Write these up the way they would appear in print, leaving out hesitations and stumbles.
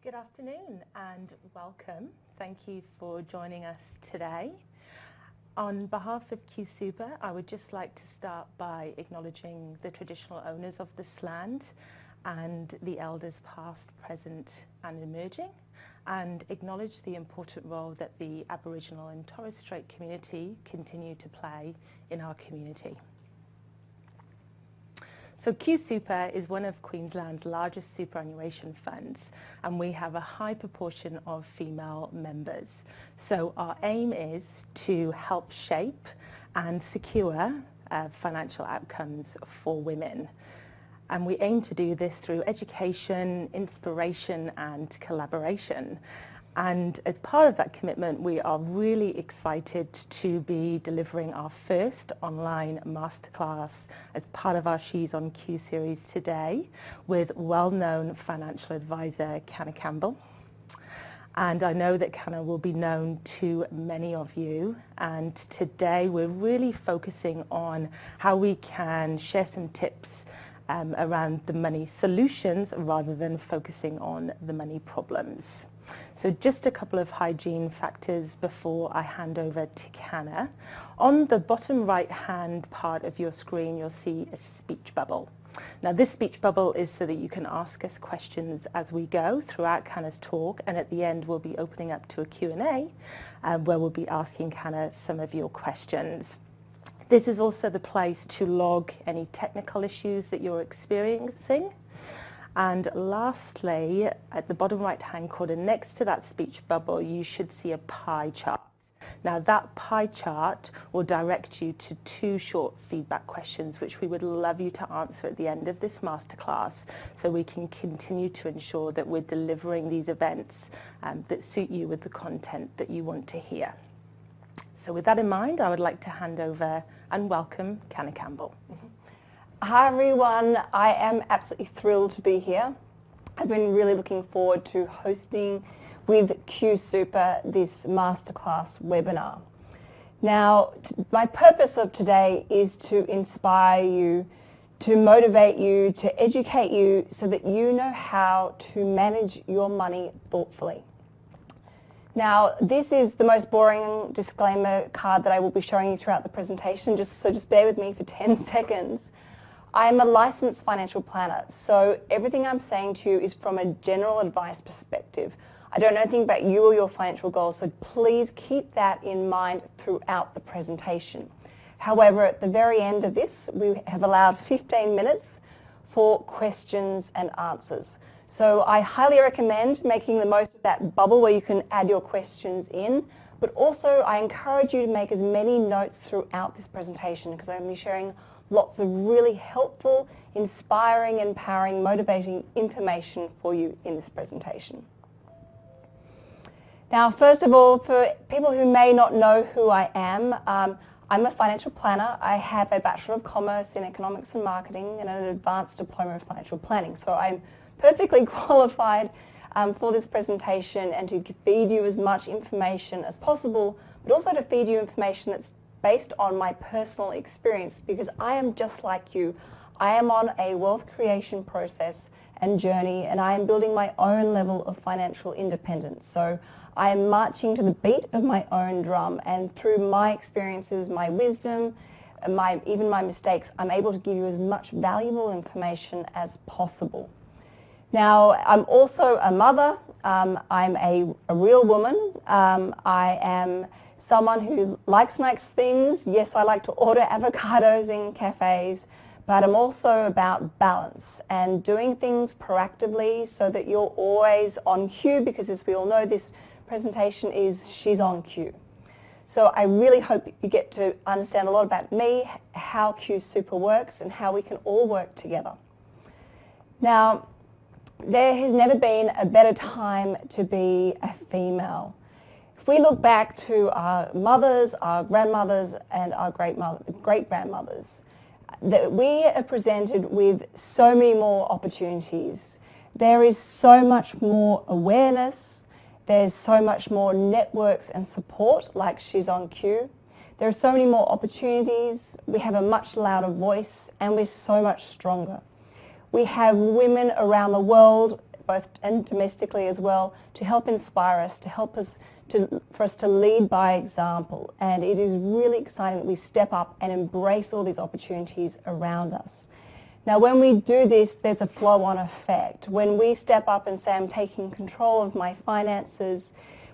Good afternoon and welcome. Thank you for joining us today. On behalf of Q Super, I would just like to start by acknowledging the traditional owners of this land and the elders past, present and emerging, and acknowledge the important role that the Aboriginal and Torres Strait community continue to play in our community. So Q Super is one of Queensland's largest superannuation funds, and we have a high proportion of female members. So our aim is to help shape and secure financial outcomes for women. And we aim to do this through education, inspiration and collaboration. And as part of that commitment, we are really excited to be delivering our first online masterclass as part of our She's on Q series today with well-known financial advisor Canna Campbell. And I know that Canna will be known to many of you. And today we're really focusing on how we can share some tips around the money solutions rather than focusing on the money problems. So just a couple of hygiene factors before I hand over to Canna. On the bottom right hand part of your screen you'll see a speech bubble. Now this speech bubble is so that you can ask us questions as we go throughout Canna's talk, and at the end we'll be opening up to a Q&A where we'll be asking Canna some of your questions. This is also the place to log any technical issues that you're experiencing. And lastly, at the bottom right-hand corner, next to that speech bubble, you should see a pie chart. Now that pie chart will direct you to two short feedback questions, which we would love you to answer at the end of this masterclass, so we can continue to ensure that we're delivering these events that suit you with the content that you want to hear. So with that in mind, I would like to hand over and welcome Canna Campbell. Hi everyone, I am absolutely thrilled to be here. I've been really looking forward to hosting with Q Super this masterclass webinar. Now, my purpose of today is to inspire you, to motivate you, to educate you so that you know how to manage your money thoughtfully. Now, this is the most boring disclaimer card that I will be showing you throughout the presentation, so just bear with me for 10 seconds. I'm a licensed financial planner, so everything I'm saying to you is from a general advice perspective. I don't know anything about you or your financial goals, so please keep that in mind throughout the presentation. However, at the very end of this, we have allowed 15 minutes for questions and answers. So I highly recommend making the most of that bubble where you can add your questions in, but also I encourage you to make as many notes throughout this presentation because I'm going to be sharing lots of really helpful, inspiring, empowering, motivating information for you in this presentation. Now, first of all, for people who may not know who I am, I'm a financial planner. I have a Bachelor of Commerce in Economics and Marketing and an Advanced Diploma of Financial Planning. So I'm perfectly qualified for this presentation and to feed you as much information as possible, but also to feed you information that's based on my personal experience, because I am just like you. I am on a wealth creation process and journey, and I am building my own level of financial independence. So I am marching to the beat of my own drum, and through my experiences, my wisdom, and even my mistakes, I'm able to give you as much valuable information as possible. Now, I'm also a mother. I'm a real woman. I am someone who likes nice things. Yes, I like to order avocados in cafes, but I'm also about balance and doing things proactively so that you're always on cue, because as we all know, this presentation is She's on Q. So I really hope you get to understand a lot about me, how Q Super works, and how we can all work together. Now, there has never been a better time to be a female. If we look back to our mothers, our grandmothers, and our great-grandmothers, that we are presented with so many more opportunities. There is so much more awareness. There's so much more networks and support, like She's on Q. There are so many more opportunities. We have a much louder voice, and we're so much stronger. We have women around the world both and domestically as well, to help inspire us, to help us for us to lead by example. And it is really exciting that we step up and embrace all these opportunities around us. Now, when we do this, there's a flow-on effect. When we step up and say, I'm taking control of my finances,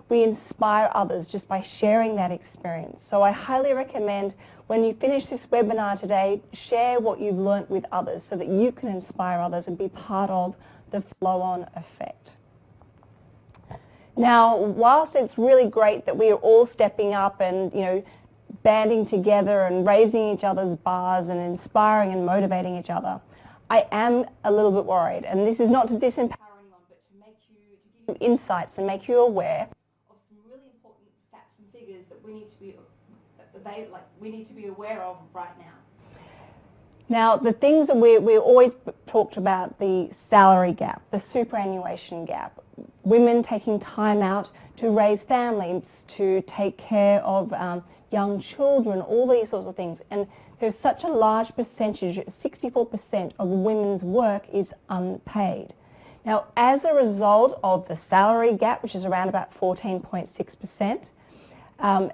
we inspire others just by sharing that experience. So I highly recommend when you finish this webinar today, share what you've learnt with others so that you can inspire others and be part of the flow-on effect. Now, whilst it's really great that we are all stepping up and, banding together and raising each other's bars and inspiring and motivating each other, I am a little bit worried. And this is not to disempower anyone, but to give you insights and make you aware of some really important facts and figures that we need to be aware of right now. Now, the things that we always talked about, the salary gap, the superannuation gap, women taking time out to raise families, to take care of young children, all these sorts of things. And there's such a large percentage, 64% of women's work is unpaid. Now, as a result of the salary gap, which is around about 14.6%,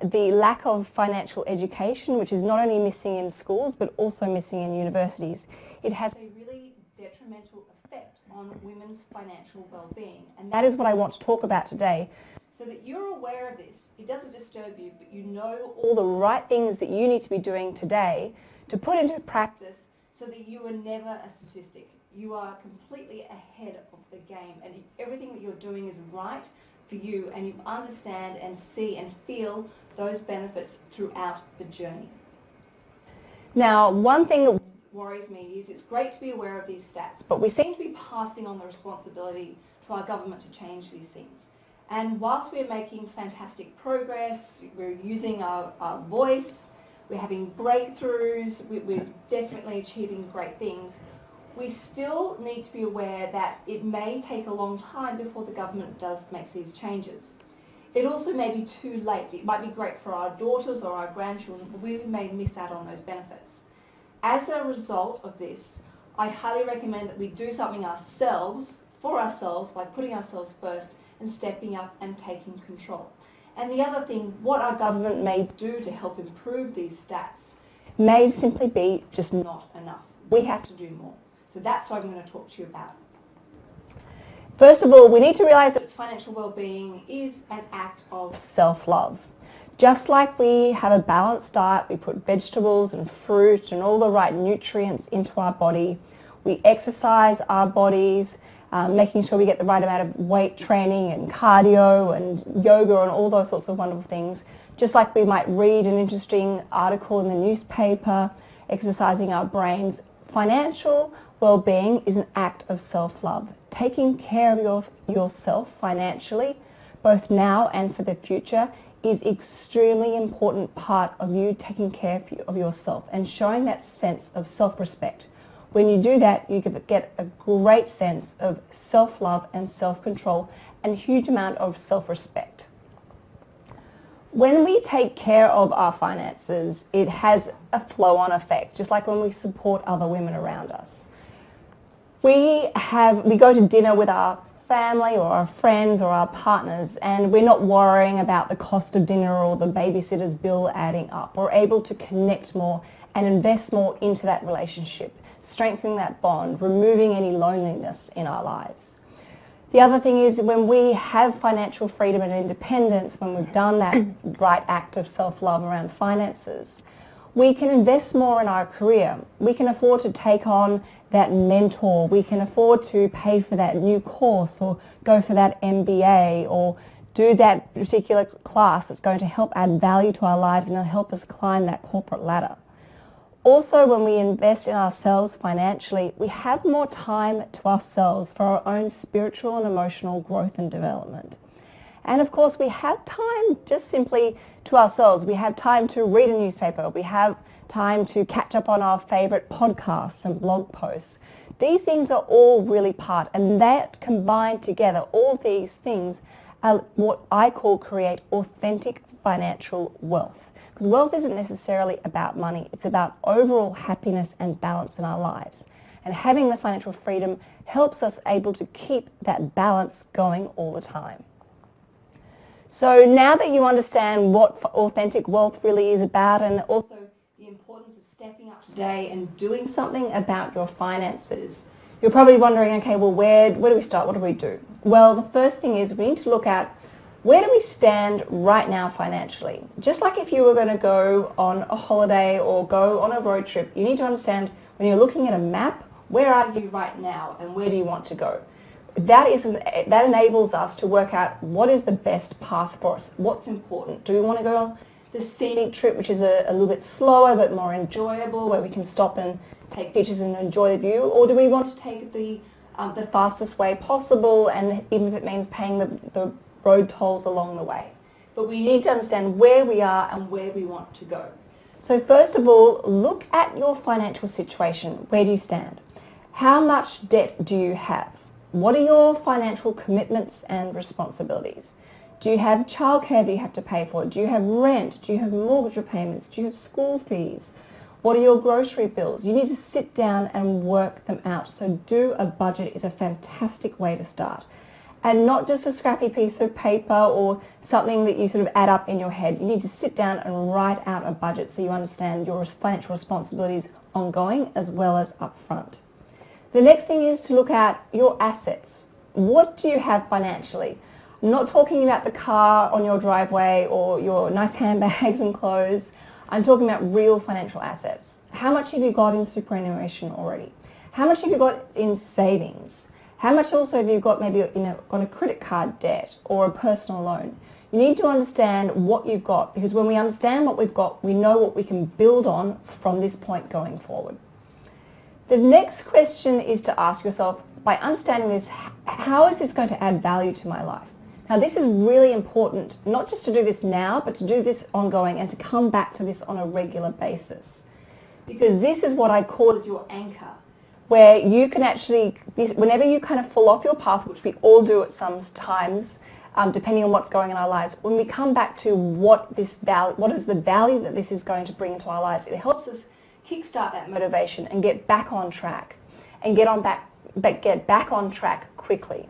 the lack of financial education, which is not only missing in schools but also missing in universities, it has a really detrimental effect on women's financial well-being. And that is what I want to talk about today, so that you're aware of this. It doesn't disturb you, but you know all the right things that you need to be doing today to put into practice so that you are never a statistic. You are completely ahead of the game, and everything that you're doing is right for you, and you understand and see and feel those benefits throughout the journey. Now, one thing that worries me is it's great to be aware of these stats, but we seem to be passing on the responsibility to our government to change these things. And whilst we're making fantastic progress, we're using our voice, we're having breakthroughs, we're definitely achieving great things, we still need to be aware that it may take a long time before the government makes these changes. It also may be too late. It might be great for our daughters or our grandchildren, but we may miss out on those benefits. As a result of this, I highly recommend that we do something for ourselves, by putting ourselves first and stepping up and taking control. And the other thing, what our government may do to help improve these stats may simply be just not enough. We have to do more. So that's what I'm going to talk to you about. First of all, we need to realise that financial well-being is an act of self-love. Just like we have a balanced diet, we put vegetables and fruit and all the right nutrients into our body. We exercise our bodies, making sure we get the right amount of weight training and cardio and yoga and all those sorts of wonderful things. Just like we might read an interesting article in the newspaper, exercising our brains. Financial well-being is an act of self-love. Taking care of yourself financially, both now and for the future, is extremely important part of you taking care of yourself and showing that sense of self-respect. When you do that, you get a great sense of self-love and self-control and a huge amount of self-respect. When we take care of our finances, it has a flow-on effect, just like when we support other women around us. We go to dinner with our family or our friends or our partners, and we're not worrying about the cost of dinner or the babysitter's bill adding up. We're able to connect more and invest more into that relationship, strengthening that bond, removing any loneliness in our lives. The other thing is when we have financial freedom and independence, when we've done that right act of self-love around finances, we can invest more in our career. We can afford to take on that mentor. We can afford to pay for that new course or go for that MBA or do that particular class that's going to help add value to our lives and help us climb that corporate ladder. Also, when we invest in ourselves financially, we have more time to ourselves for our own spiritual and emotional growth and development. And of course, we have time just simply to ourselves. We have time to read a newspaper. We have time to catch up on our favorite podcasts and blog posts. These things are all really part, and that combined together, all these things are what I call create authentic financial wealth. Because wealth isn't necessarily about money. It's about overall happiness and balance in our lives. And having the financial freedom helps us able to keep that balance going all the time. So now that you understand what authentic wealth really is about, and also the importance of stepping up today and doing something about your finances, you're probably wondering, okay, well, where do we start? What do we do? Well, the first thing is we need to look at where do we stand right now financially? Just like if you were going to go on a holiday or go on a road trip, you need to understand when you're looking at a map, where are you right now and where do you want to go? That enables us to work out what is the best path for us, what's important. Do we want to go on the scenic trip, which is a little bit slower but more enjoyable, where we can stop and take pictures and enjoy the view, or do we want to take the fastest way possible, and even if it means paying the road tolls along the way? But we need to understand where we are and where we want to go. So first of all, look at your financial situation. Where do you stand? How much debt do you have? What are your financial commitments and responsibilities? Do you have childcare that you have to pay for? Do you have rent? Do you have mortgage repayments? Do you have school fees? What are your grocery bills? You need to sit down and work them out. So do a budget is a fantastic way to start. And not just a scrappy piece of paper or something that you sort of add up in your head. You need to sit down and write out a budget so you understand your financial responsibilities ongoing as well as upfront. The next thing is to look at your assets. What do you have financially? I'm not talking about the car on your driveway or your nice handbags and clothes. I'm talking about real financial assets. How much have you got in superannuation already? How much have you got in savings? How much also have you got maybe on a credit card debt or a personal loan? You need to understand what you've got, because when we understand what we've got, we know what we can build on from this point going forward. The next question is to ask yourself, by understanding this, how is this going to add value to my life? Now this is really important, not just to do this now, but to do this ongoing and to come back to this on a regular basis. Because this is what I call as your anchor, where you can actually, whenever you kind of fall off your path, which we all do at some times, depending on what's going on in our lives, when we come back to what is the value that this is going to bring into our lives, it helps us kickstart that motivation and get back on track, and get back on track quickly.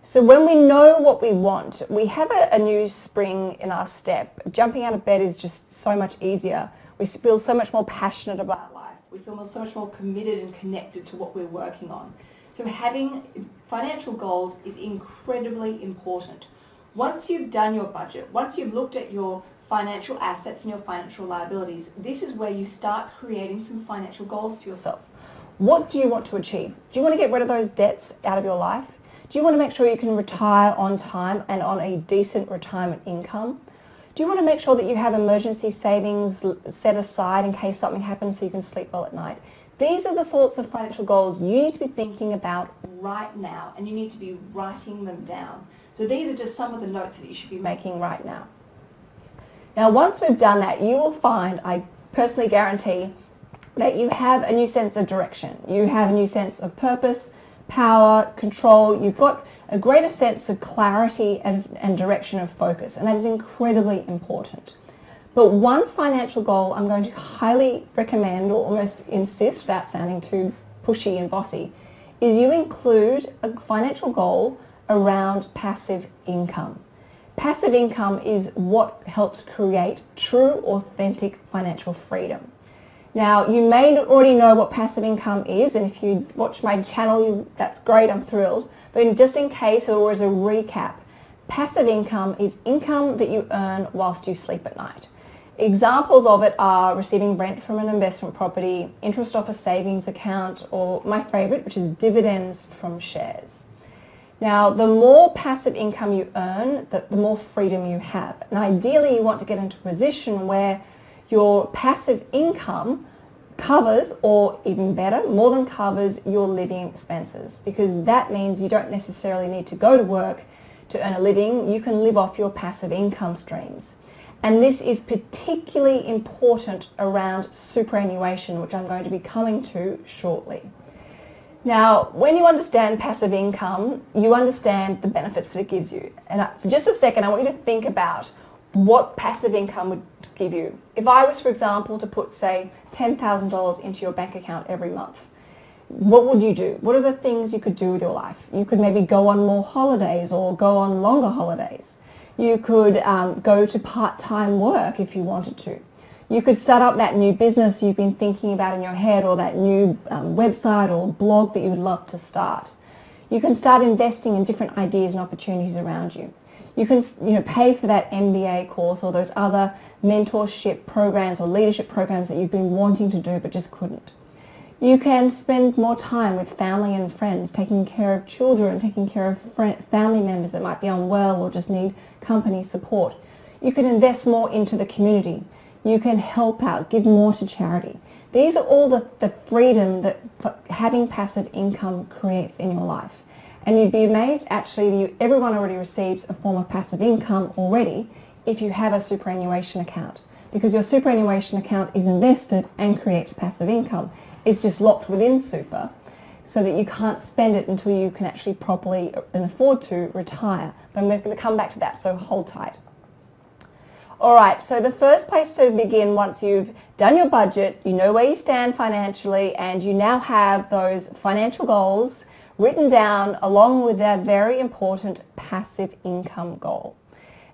So when we know what we want, we have a new spring in our step. Jumping out of bed is just so much easier. We feel so much more passionate about life. We feel so much more committed and connected to what we're working on. So having financial goals is incredibly important. Once you've done your budget, once you've looked at your financial assets and your financial liabilities, this is where you start creating some financial goals for yourself. What do you want to achieve? Do you want to get rid of those debts out of your life? Do you want to make sure you can retire on time and on a decent retirement income? Do you want to make sure that you have emergency savings set aside in case something happens so you can sleep well at night? These are the sorts of financial goals you need to be thinking about right now, and you need to be writing them down. So these are just some of the notes that you should be making right now. Now once we've done that, you will find, I personally guarantee, that you have a new sense of direction. You have a new sense of purpose, power, control. You've got a greater sense of clarity and direction of focus, and that is incredibly important. But one financial goal I'm going to highly recommend, or almost insist without sounding too pushy and bossy, is you include a financial goal around passive income. Passive income is what helps create true, authentic financial freedom. Now, you may already know what passive income is, and if you watch my channel, that's great, I'm thrilled. But just in case, or as a recap, passive income is income that you earn whilst you sleep at night. Examples of it are receiving rent from an investment property, interest off a savings account, or my favourite, which is dividends from shares. Now, the more passive income you earn, the more freedom you have. And ideally, you want to get into a position where your passive income covers, or even better, more than covers your living expenses, because that means you don't necessarily need to go to work to earn a living. You can live off your passive income streams. And this is particularly important around superannuation, which I'm going to be coming to shortly. Now, when you understand passive income, you understand the benefits that it gives you. And for just a second, I want you to think about what passive income would give you. If I was, for example, to put, say, $10,000 into your bank account every month, what would you do? What are the things you could do with your life? You could maybe go on more holidays or go on longer holidays. You could go to part-time work if you wanted to. You could start up that new business you've been thinking about in your head, or that new website or blog that you would love to start. You can start investing in different ideas and opportunities around you. You can pay for that MBA course or those other mentorship programs or leadership programs that you've been wanting to do but just couldn't. You can spend more time with family and friends, taking care of children, taking care of family members that might be unwell or just need company support. You can invest more into the community. You can help out, give more to charity. These are all the freedom that having passive income creates in your life. And you'd be amazed actually that everyone already receives a form of passive income already if you have a superannuation account, because your superannuation account is invested and creates passive income. It's just locked within super so that you can't spend it until you can actually properly and afford to retire. But I'm going to come back to that, so hold tight. All right, so the first place to begin, once you've done your budget, you know where you stand financially, and you now have those financial goals written down along with that very important passive income goal.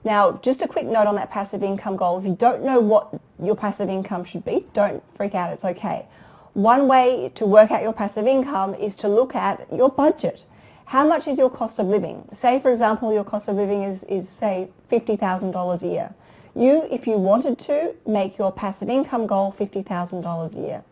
Now, just a quick note on that passive income goal. If you don't know what your passive income should be, don't freak out, it's okay. One way to work out your passive income is to look at your budget. How much is your cost of living? Say, for example, your cost of living is say, $50,000 a year. You, if you wanted to, make your passive income goal $50,000 a year.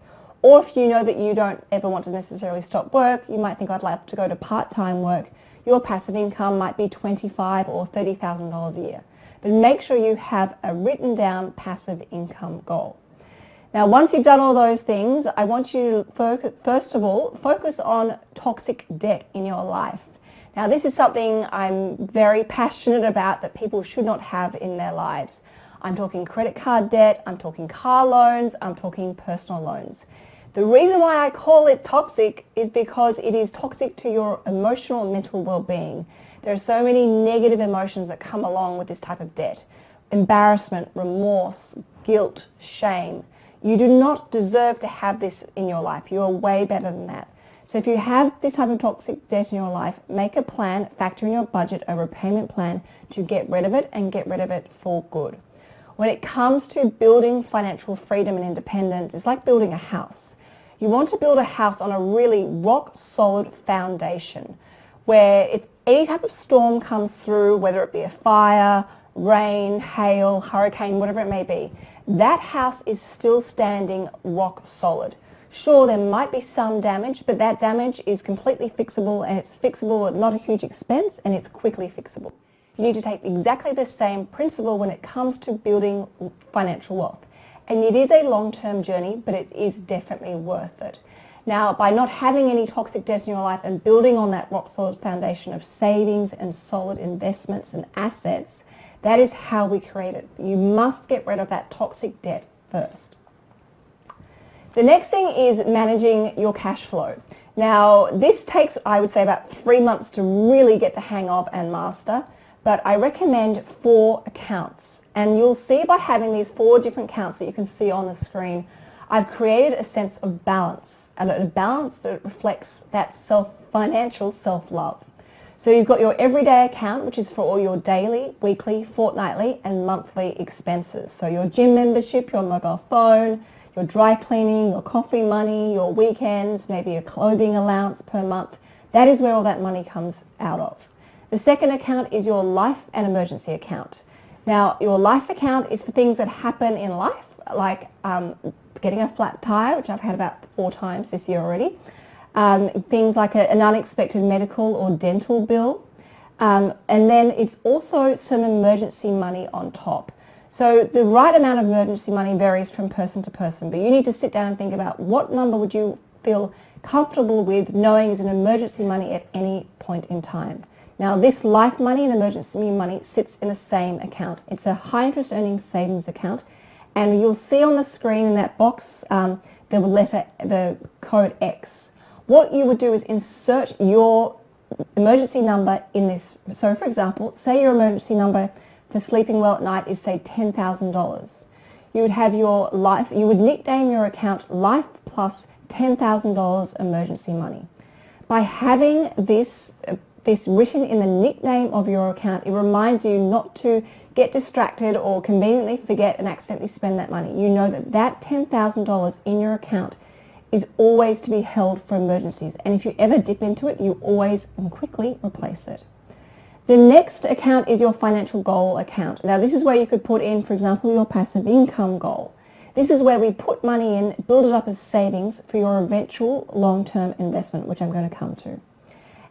Or if you know that you don't ever want to necessarily stop work, you might think, I'd like to go to part-time work. Your passive income might be $25,000 or $30,000 a year. But make sure you have a written down passive income goal. Now, once you've done all those things, I want you to, first of all, focus on toxic debt in your life. Now, this is something I'm very passionate about that people should not have in their lives. I'm talking credit card debt, I'm talking car loans, I'm talking personal loans. The reason why I call it toxic is because it is toxic to your emotional and mental well-being. There are so many negative emotions that come along with this type of debt. Embarrassment, remorse, guilt, shame. You do not deserve to have this in your life. You are way better than that. So if you have this type of toxic debt in your life, make a plan, factor in your budget, a repayment plan to get rid of it, and get rid of it for good. When it comes to building financial freedom and independence, it's like building a house. You want to build a house on a really rock-solid foundation where if any type of storm comes through, whether it be a fire, rain, hail, hurricane, whatever it may be, that house is still standing rock solid. Sure, there might be some damage, but that damage is completely fixable, and it's fixable at not a huge expense, and it's quickly fixable. You need to take exactly the same principle when it comes to building financial wealth. And it is a long-term journey, but it is definitely worth it. Now, by not having any toxic debt in your life and building on that rock-solid foundation of savings and solid investments and assets, that is how we create it. You must get rid of that toxic debt first. The next thing is managing your cash flow. Now, this takes, I would say, about 3 months to really get the hang of and master, but I recommend 4 accounts. And you'll see by having these 4 different accounts that you can see on the screen, I've created a sense of balance, and a balance that reflects that financial self-love. So you've got your everyday account, which is for all your daily, weekly, fortnightly, and monthly expenses. So your gym membership, your mobile phone, your dry cleaning, your coffee money, your weekends, maybe a clothing allowance per month. That is where all that money comes out of. The second account is your life and emergency account. Now, your life account is for things that happen in life, like getting a flat tire, which I've had about 4 times this year already. Things like an unexpected medical or dental bill. And then it's also some emergency money on top. So the right amount of emergency money varies from person to person, but you need to sit down and think about what number would you feel comfortable with knowing is an emergency money at any point in time. Now, this life money and emergency money sits in the same account. It's a high interest earning savings account, and you'll see on the screen in that box the code X. What you would do is insert your emergency number in this. So for example, say your emergency number for sleeping well at night is say $10,000. You would have your life, you would nickname your account Life Plus $10,000 emergency money. By having this written in the nickname of your account, it reminds you not to get distracted or conveniently forget and accidentally spend that money. You know that that $10,000 in your account is always to be held for emergencies. And if you ever dip into it, you always and quickly replace it. The next account is your financial goal account. Now this is where you could put in, for example, your passive income goal. This is where we put money in, build it up as savings for your eventual long-term investment, which I'm going to come to.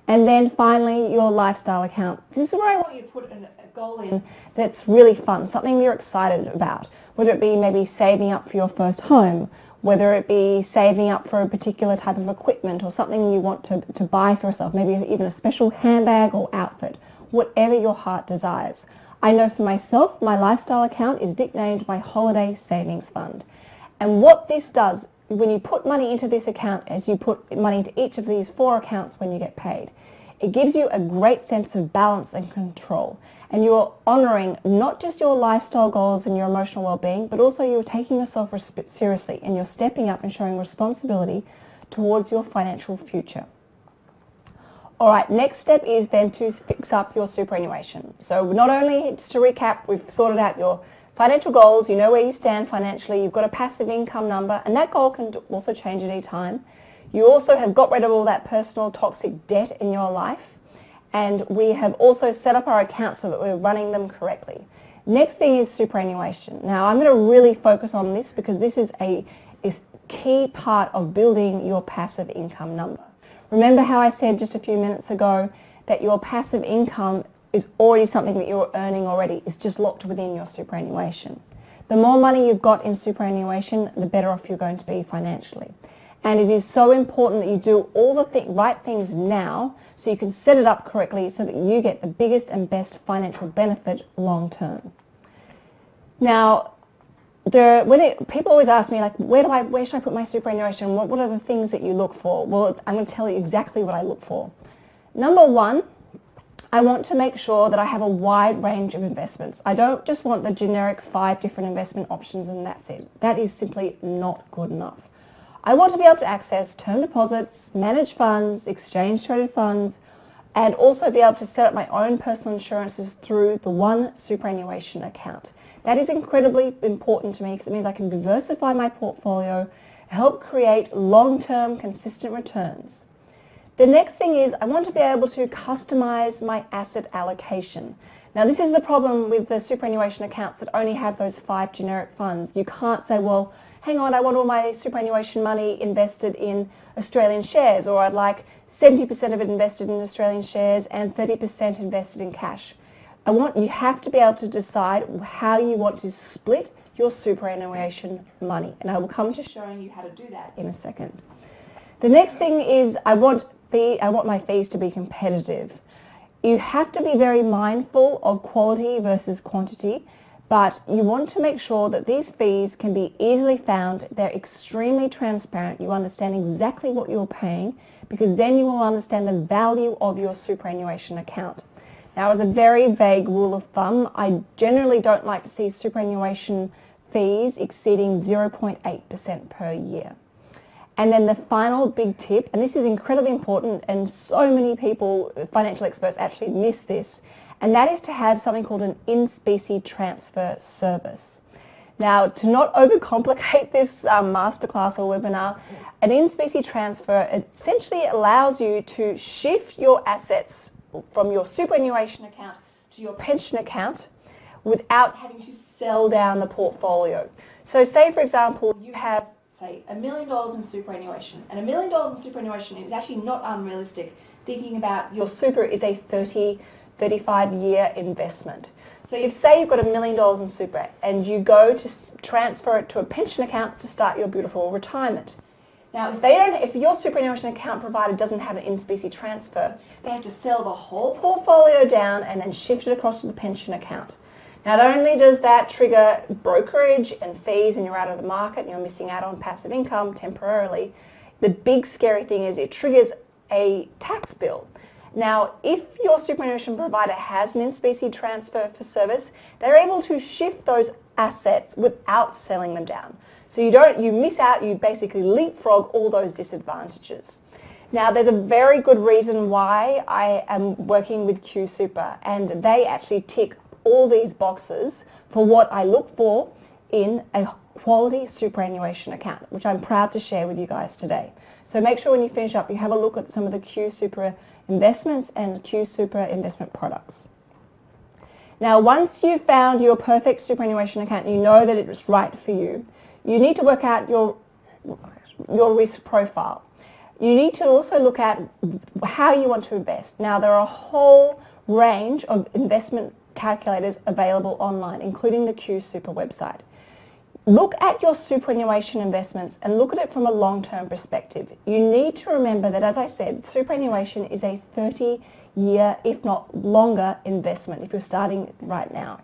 And then finally, your lifestyle account. This is where I want you to put a goal in that's really fun, something you're excited about, whether it be maybe saving up for your first home, whether it be saving up for a particular type of equipment or something you want to buy for yourself, maybe even a special handbag or outfit, whatever your heart desires. I know for myself, my lifestyle account is nicknamed my holiday savings fund. And what this does, when you put money into this account, as you put money into each of these 4 accounts when you get paid, it gives you a great sense of balance and control. And you're honoring not just your lifestyle goals and your emotional well-being, but also you're taking yourself seriously and you're stepping up and showing responsibility towards your financial future. All right, next step is then to fix up your superannuation. So not only, just to recap, we've sorted out your financial goals, you know where you stand financially, you've got a passive income number, and that goal can also change at any time. You also have got rid of all that personal toxic debt in your life, and we have also set up our accounts so that we're running them correctly. Next thing is superannuation. Now I'm going to really focus on this because this is a key part of building your passive income number. Remember how I said just a few minutes ago that your passive income is already something that you're earning already. It's just locked within your superannuation. The more money you've got in superannuation, the better off you're going to be financially. And it is so important that you do all the right things now so you can set it up correctly so that you get the biggest and best financial benefit long term. Now, people always ask me, like, where should I put my superannuation? What are the things that you look for? Well, I'm going to tell you exactly what I look for. Number one, I want to make sure that I have a wide range of investments. I don't just want the generic 5 different investment options and that's it. That is simply not good enough. I want to be able to access term deposits, managed funds, exchange-traded funds, and also be able to set up my own personal insurances through the one superannuation account. That is incredibly important to me because it means I can diversify my portfolio, help create long-term consistent returns. The next thing is I want to be able to customize my asset allocation. Now this is the problem with the superannuation accounts that only have those 5 generic funds. You can't say, well, hang on, I want all my superannuation money invested in Australian shares, or I'd like 70% of it invested in Australian shares and 30% invested in cash. You have to be able to decide how you want to split your superannuation money. And I will come to showing you how to do that in a second. The next thing is I want my fees to be competitive. You have to be very mindful of quality versus quantity, but you want to make sure that these fees can be easily found. They're extremely transparent. You understand exactly what you're paying because then you will understand the value of your superannuation account. Now, as a very vague rule of thumb, I generally don't like to see superannuation fees exceeding 0.8% per year. And then the final big tip, and this is incredibly important, and so many people, financial experts, actually miss this, and that is to have something called an in-specie transfer service. Now, to not overcomplicate this masterclass or webinar, an in-specie transfer essentially allows you to shift your assets from your superannuation account to your pension account without having to sell down the portfolio. So say, for example, you have, say, $1 million in superannuation, and $1 million in superannuation is actually not unrealistic, thinking about your super is a 35-year investment. So you've got $1 million in super and you go to transfer it to a pension account to start your beautiful retirement. Now, if your superannuation account provider doesn't have an in-specie transfer, they have to sell the whole portfolio down and then shift it across to the pension account. Not only does that trigger brokerage and fees and you're out of the market and you're missing out on passive income temporarily, the big scary thing is it triggers a tax bill. Now, if your superannuation provider has an in-specie transfer for service, they're able to shift those assets without selling them down. So you miss out, you basically leapfrog all those disadvantages. Now, there's a very good reason why I am working with Q Super, and they actually tick all these boxes for what I look for in a quality superannuation account, which I'm proud to share with you guys today. So make sure when you finish up, you have a look at some of the Q Super investments and Q Super investment products. Now, once you've found your perfect superannuation account and you know that it's right for you, you need to work out your risk profile. You need to also look at how you want to invest. Now, there are a whole range of investment calculators available online, including the Q Super website. Look at your superannuation investments and look at it from a long-term perspective. You need to remember that, as I said, superannuation is a 30-year, if not longer, investment if you're starting right now.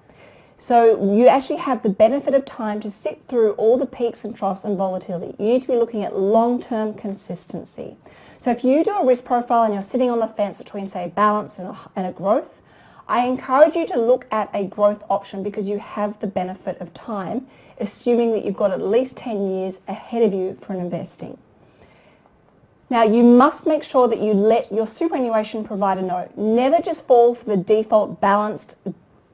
So you actually have the benefit of time to sit through all the peaks and troughs and volatility. You need to be looking at long-term consistency. So if you do a risk profile and you're sitting on the fence between, say, balance and a growth, I encourage you to look at a growth option because you have the benefit of time, assuming that you've got at least 10 years ahead of you for investing. Now, you must make sure that you let your superannuation provider know. Never just fall for the default balanced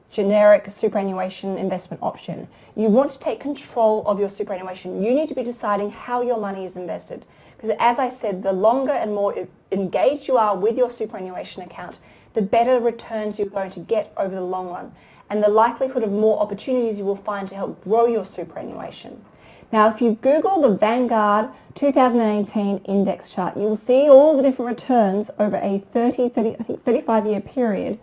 generic superannuation investment option. You want to take control of your superannuation. You need to be deciding how your money is invested. Because as I said, the longer and more engaged you are with your superannuation account, the better returns you're going to get over the long run, and the likelihood of more opportunities you will find to help grow your superannuation. Now, if you Google the Vanguard 2018 index chart, you will see all the different returns over a 35-year period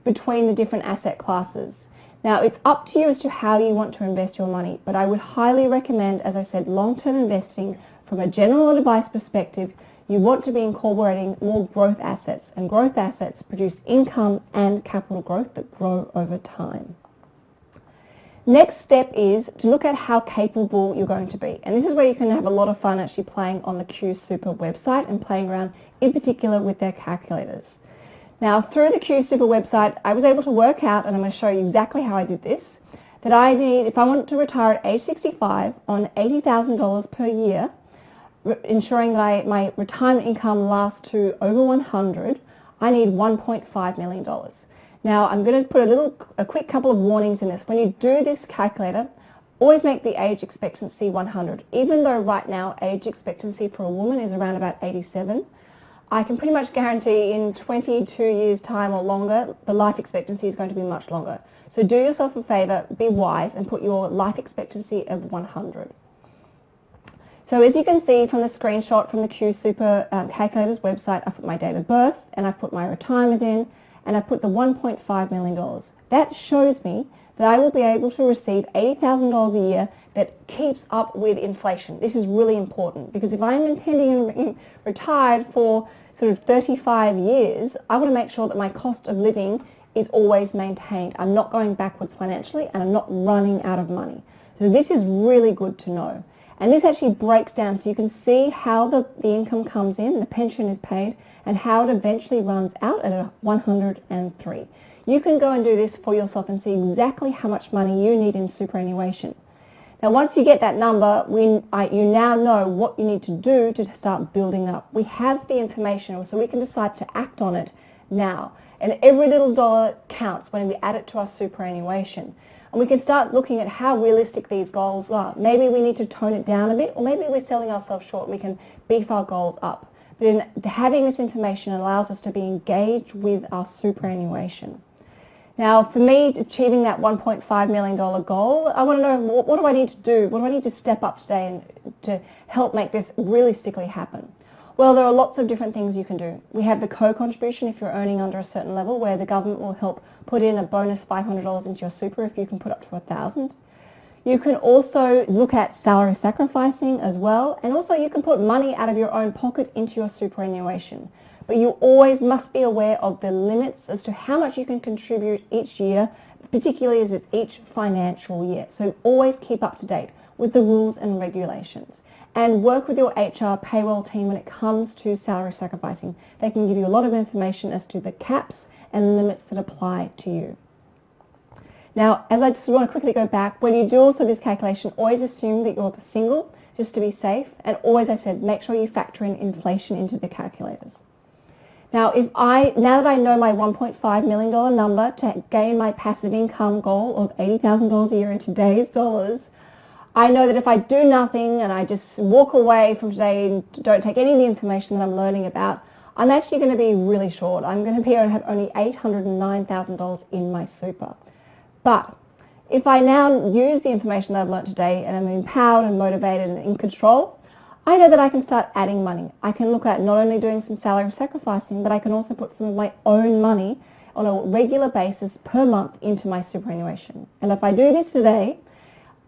between the different asset classes. Now, it's up to you as to how you want to invest your money, but I would highly recommend, as I said, long-term investing from a general advice perspective. You want to be incorporating more growth assets, and growth assets produce income and capital growth that grow over time. Next step is to look at how capable you're going to be. And this is where you can have a lot of fun actually playing on the Q Super website and playing around in particular with their calculators. Now, through the Q Super website, I was able to work out, and I'm going to show you exactly how I did this, that I need, if I want to retire at age 65 on $80,000 per year, ensuring that my retirement income lasts to over 100, I need $1.5 million. Now, I'm going to put a quick couple of warnings in this. When you do this calculator, always make the age expectancy 100. Even though right now age expectancy for a woman is around about 87, I can pretty much guarantee in 22 years' time or longer, the life expectancy is going to be much longer. So do yourself a favor, be wise, and put your life expectancy of 100. So as you can see from the screenshot from the Q Super calculator's website, I put my date of birth and I put my retirement in, and I put the $1.5 million. That shows me that I will be able to receive $80,000 a year that keeps up with inflation. This is really important because if I'm intending to retired for sort of 35 years, I want to make sure that my cost of living is always maintained. I'm not going backwards financially and I'm not running out of money. So this is really good to know. And this actually breaks down so you can see how the income comes in, the pension is paid, and how it eventually runs out at 103. You can go and do this for yourself and see exactly how much money you need in superannuation. Now, once you get that number, you now know what you need to do to start building up. We have the information, so we can decide to act on it now. And every little dollar counts when we add it to our superannuation. And we can start looking at how realistic these goals are. Maybe we need to tone it down a bit, or maybe we're selling ourselves short and we can beef our goals up. But having this information allows us to be engaged with our superannuation. Now, for me, achieving that $1.5 million goal, I want to know, what do I need to do? What do I need to step up today to help make this realistically happen? Well, there are lots of different things you can do. We have the co-contribution if you're earning under a certain level, where the government will help put in a bonus $500 into your super if you can put up to $1,000. You can also look at salary sacrificing as well, and also you can put money out of your own pocket into your superannuation. But you always must be aware of the limits as to how much you can contribute each year, particularly as it's each financial year. So always keep up to date with the rules and regulations. And work with your HR payroll team when it comes to salary sacrificing. They can give you a lot of information as to the caps and limits that apply to you. Now, as I just want to quickly go back, when you do also this calculation, always assume that you're single, just to be safe, and always, I said, make sure you factor in inflation into the calculators. Now, now that I know my $1.5 million number to gain my passive income goal of $80,000 a year in today's dollars, I know that if I do nothing and I just walk away from today and don't take any of the information that I'm learning about, I'm actually going to be really short. I'm going to be able to have only $809,000 in my super. But if I now use the information that I've learned today and I'm empowered and motivated and in control, I know that I can start adding money. I can look at not only doing some salary sacrificing, but I can also put some of my own money on a regular basis per month into my superannuation. And if I do this today,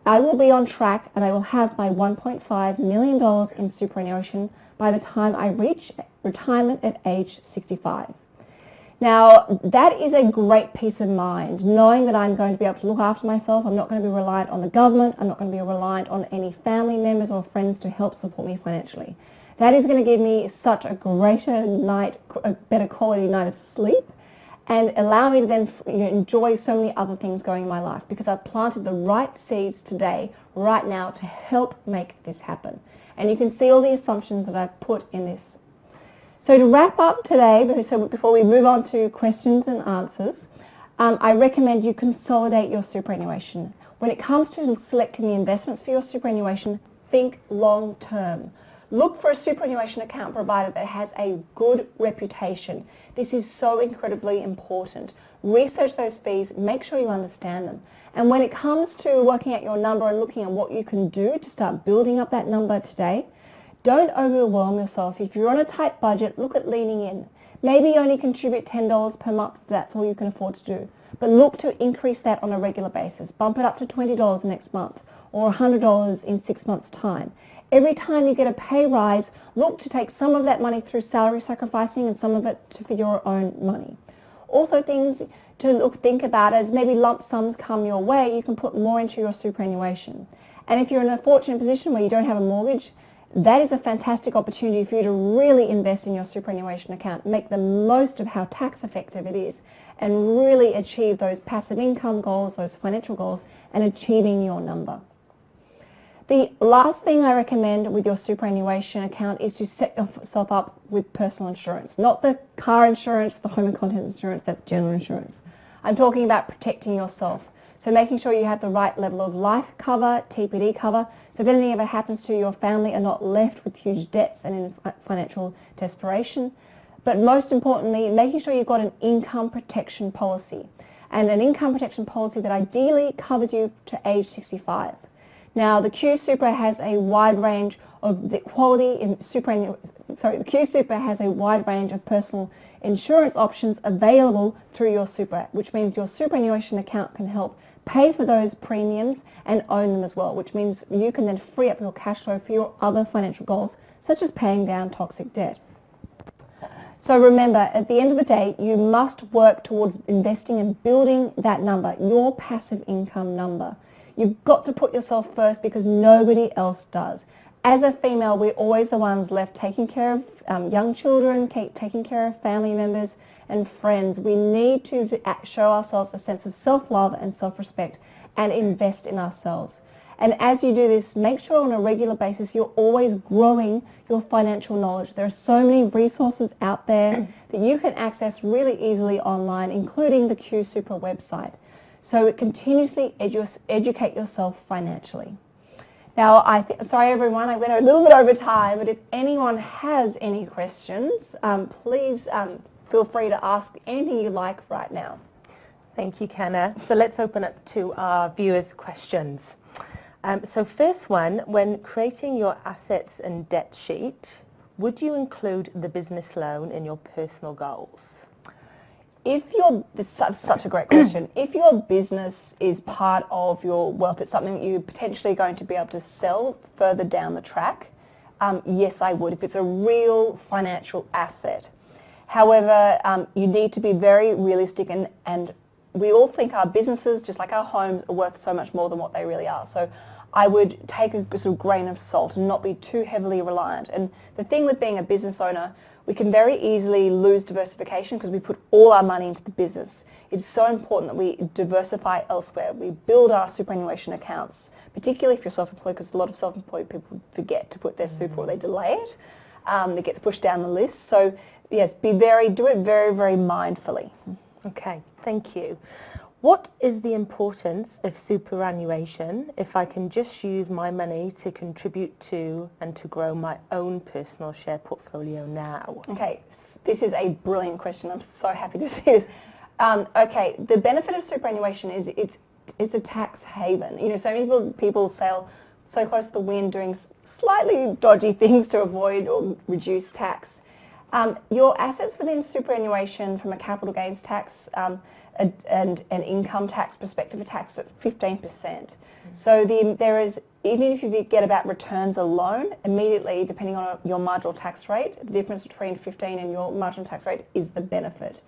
I will be on track and I will have my $1.5 million in superannuation by the time I reach retirement at age 65. Now, that is a great peace of mind, knowing that I'm going to be able to look after myself. I'm not going to be reliant on the government. I'm not going to be reliant on any family members or friends to help support me financially. That is going to give me such a greater night, a better quality night of sleep, and allow me to then enjoy so many other things going in my life, because I've planted the right seeds today, right now, to help make this happen. And you can see all the assumptions that I've put in this. So to wrap up today, before we move on to questions and answers, I recommend you consolidate your superannuation. When it comes to selecting the investments for your superannuation, think long term. Look for a superannuation account provider that has a good reputation. This is so incredibly important. Research those fees, make sure you understand them. And when it comes to working out your number and looking at what you can do to start building up that number today, don't overwhelm yourself. If you're on a tight budget, look at leaning in. Maybe only contribute $10 per month if that's all you can afford to do. But look to increase that on a regular basis. Bump it up to $20 next month or $100 in 6 months' time. Every time you get a pay rise, look to take some of that money through salary sacrificing and some of it for your own money. Also, things to think about as maybe lump sums come your way, you can put more into your superannuation. And if you're in a fortunate position where you don't have a mortgage, that is a fantastic opportunity for you to really invest in your superannuation account, make the most of how tax effective it is, and really achieve those passive income goals, those financial goals, and achieving your number. The last thing I recommend with your superannuation account is to set yourself up with personal insurance, not the car insurance, the home and contents insurance, that's general insurance. I'm talking about protecting yourself. So making sure you have the right level of life cover, TPD cover, so if anything ever happens to your family are not left with huge debts and in financial desperation. But most importantly, making sure you've got an income protection policy, and an income protection policy that ideally covers you to age 65. Now, the Q Super has a wide range of the quality in the Q Super has a wide range of personal insurance options available through your super, which means your superannuation account can help pay for those premiums and own them as well, which means you can then free up your cash flow for your other financial goals, such as paying down toxic debt. So remember, at the end of the day, you must work towards investing and building that number, your passive income number. You've got to put yourself first because nobody else does. As a female, we're always the ones left taking care of young children, taking care of family members and friends. We need to show ourselves a sense of self-love and self-respect and invest in ourselves. And as you do this, make sure on a regular basis you're always growing your financial knowledge. There are so many resources out there that you can access really easily online, including the Q Super website. So continuously educate yourself financially. Now, sorry everyone, I went a little bit over time, but if anyone has any questions, please feel free to ask anything you like right now. Thank you, Canna. So let's open up to our viewers' questions. So first one, when creating your assets and debt sheet, would you include the business loan in your personal goals? That's such a great question. If your business is part of your wealth, it's something that you're potentially going to be able to sell further down the track, yes, I would, if it's a real financial asset. However, you need to be very realistic, and we all think our businesses, just like our homes, are worth so much more than what they really are. So I would take a sort of grain of salt and not be too heavily reliant. And the thing with being a business owner, we can very easily lose diversification because we put all our money into the business. It's so important that we diversify elsewhere. We build our superannuation accounts, particularly if you're self-employed, because a lot of self-employed people forget to put their super or they delay it. It gets pushed down the list. So yes, do it very, very mindfully. Okay, thank you. What is the importance of superannuation if I can just use my money to contribute to and to grow my own personal share portfolio now? Okay, this is a brilliant question. I'm so happy to see this. Okay, the benefit of superannuation is it's a tax haven. You know, so many people sail so close to the wind doing slightly dodgy things to avoid or reduce tax. Your assets within superannuation from a capital gains tax and an income tax perspective are taxed at 15%. So there is, even if you get about returns alone, immediately, depending on your marginal tax rate, the difference between 15 and your marginal tax rate is the benefit.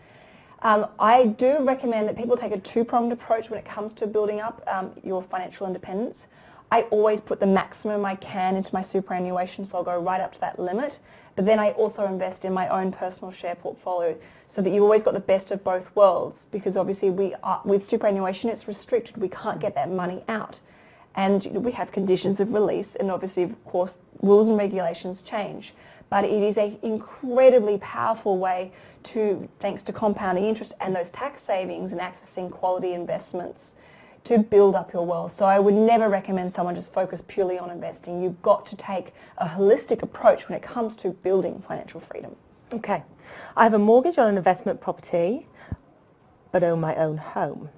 I do recommend that people take a two-pronged approach when it comes to building up your financial independence. I always put the maximum I can into my superannuation, so I'll go right up to that limit. But then I also invest in my own personal share portfolio so that you've always got the best of both worlds, because obviously with superannuation it's restricted. We can't get that money out. And we have conditions of release, and obviously, of course, rules and regulations change. But it is an incredibly powerful way to, thanks to compounding interest and those tax savings and accessing quality investments, to build up your wealth. So I would never recommend someone just focus purely on investing. You've got to take a holistic approach when it comes to building financial freedom. Okay. I have a mortgage on an investment property, but own my own home.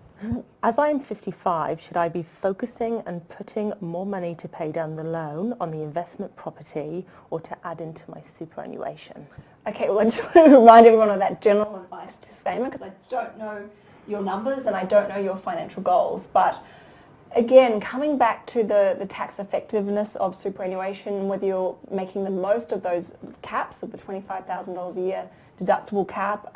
As I am 55, should I be focusing and putting more money to pay down the loan on the investment property or to add into my superannuation? Okay, well, I just want to remind everyone of that general advice disclaimer, because I don't know your numbers and I don't know your financial goals. But again, coming back to the tax effectiveness of superannuation, whether you're making the most of those caps of the $25,000 a year deductible cap,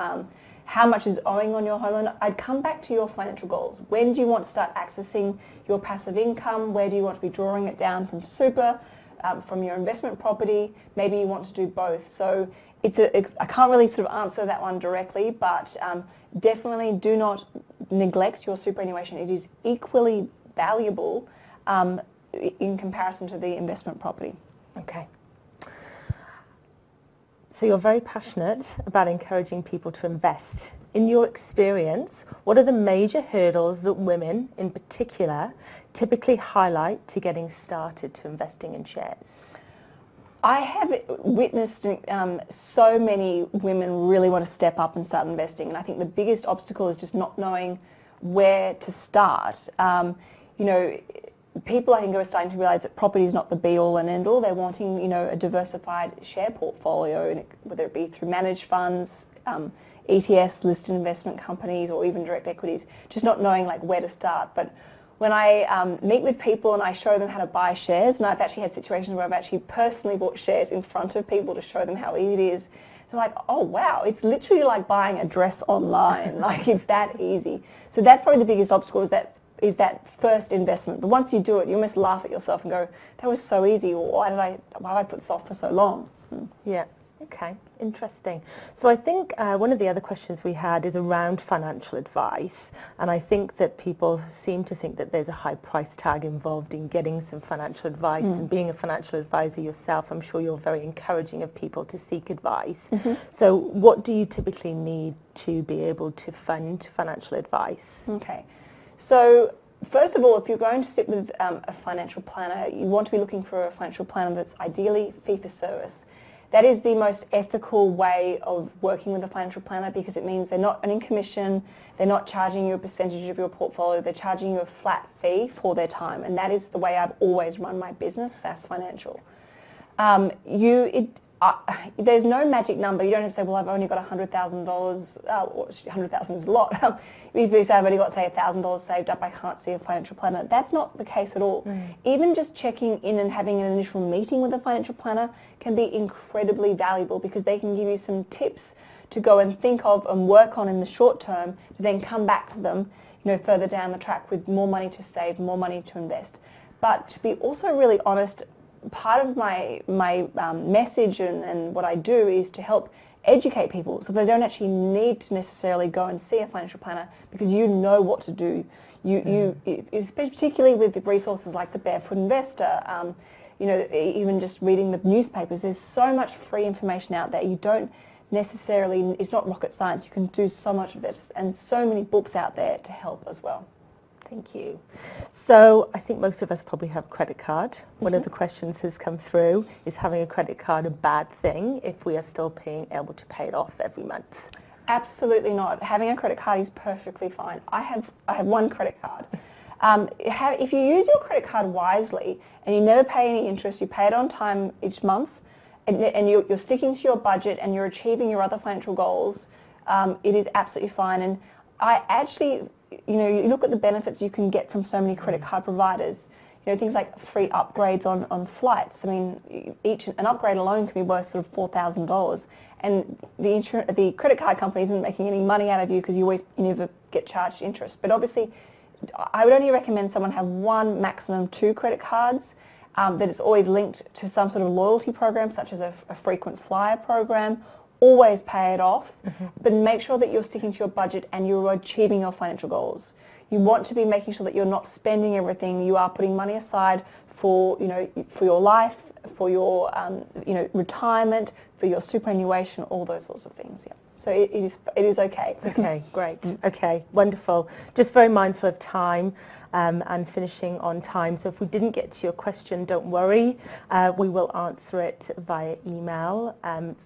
how much is owing on your home loan, I'd come back to your financial goals. When do you want to start accessing your passive income? Where do you want to be drawing it down from super, from your investment property? Maybe you want to do both. So I can't really sort of answer that one directly, but definitely do not neglect your superannuation. It is equally valuable in comparison to the investment property. Okay. So you're very passionate about encouraging people to invest. In your experience, what are the major hurdles that women in particular typically highlight to getting started to investing in shares? I have witnessed so many women really want to step up and start investing, and I think the biggest obstacle is just not knowing where to start. People, I think, are starting to realise that property is not the be-all and end-all. They're wanting, a diversified share portfolio, whether it be through managed funds, ETFs, listed investment companies, or even direct equities. Just not knowing where to start. But when I meet with people and I show them how to buy shares, and I've actually had situations where I've actually personally bought shares in front of people to show them how easy it is, they're like, oh wow, it's literally like buying a dress online. It's that easy. So that's probably the biggest obstacle, is that first investment. But once you do it, you almost laugh at yourself and go, that was so easy. Why did I put this off for so long? Yeah. Okay. Interesting. So I think one of the other questions we had is around financial advice, and I think that people seem to think that there's a high price tag involved in getting some financial advice, and being a financial advisor yourself, I'm sure you're very encouraging of people to seek advice. So what do you typically need to be able to fund financial advice? Okay. So first of all, if you're going to sit with a financial planner, you want to be looking for a financial planner that's ideally fee-for-service. That is the most ethical way of working with a financial planner, because it means they're not earning commission, they're not charging you a percentage of your portfolio, they're charging you a flat fee for their time. And that is the way I've always run my business, SAS Financial. There's no magic number. You don't have to say, well, I've only got $100,000. $100,000 is a lot. If you say I've only got, say, $1,000 saved up, I can't see a financial planner. That's not the case at all. Even just checking in and having an initial meeting with a financial planner can be incredibly valuable, because they can give you some tips to go and think of and work on in the short term, to then come back to them, further down the track with more money to save, more money to invest. But to be also really honest, part of my message and what I do is to help educate people so they don't actually need to necessarily go and see a financial planner because you know what to do. Particularly with the resources like the Barefoot Investor, even just reading the newspapers, there's so much free information out there. You don't necessarily, it's not rocket science, you can do so much of this, and so many books out there to help as well. Thank you. So I think most of us probably have a credit card. One of the questions has come through, is having a credit card a bad thing if we are still able to pay it off every month? Absolutely not. Having a credit card is perfectly fine. I have one credit card. If you use your credit card wisely and you never pay any interest, you pay it on time each month, and you're sticking to your budget and you're achieving your other financial goals, it is absolutely fine. And I actually, you look at the benefits you can get from so many credit card providers. Things like free upgrades on flights. I mean, an upgrade alone can be worth sort of $4,000, and the credit card company isn't making any money out of you because you never get charged interest. But obviously, I would only recommend someone have one, maximum 2 credit cards that is always linked to some sort of loyalty program, such as a frequent flyer program. Always pay it off, but make sure that you're sticking to your budget and you're achieving your financial goals. You want to be making sure that you're not spending everything. You are putting money aside for your life, for your retirement, for your superannuation, all those sorts of things. Yeah. So it is okay. Okay, great. Okay, wonderful. Just very mindful of time and finishing on time. So if we didn't get to your question, don't worry. We will answer it via email.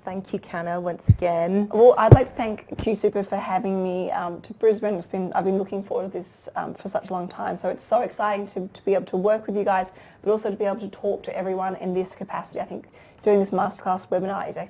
Thank you, Canna, once again. Well, I'd like to thank Q Super for having me to Brisbane. I've been looking forward to this for such a long time. So it's so exciting to be able to work with you guys, but also to be able to talk to everyone in this capacity. I think doing this masterclass webinar is a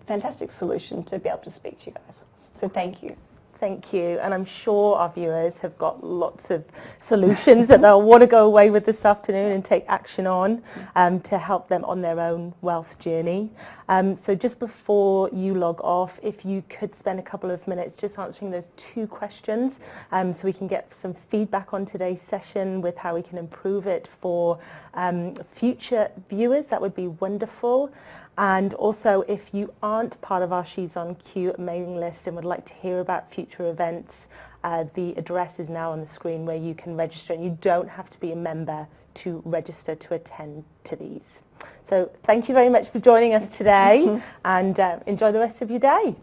fantastic solution to be able to speak to you guys. So thank you. Thank you, and I'm sure our viewers have got lots of solutions that they'll want to go away with this afternoon and take action on to help them on their own wealth journey. So just before you log off, if you could spend a couple of minutes just answering those 2 questions so we can get some feedback on today's session with how we can improve it for future viewers, that would be wonderful. And also, if you aren't part of our She's on Q mailing list and would like to hear about future events, the address is now on the screen where you can register, and you don't have to be a member to register to attend to these. So thank you very much for joining us today, and enjoy the rest of your day.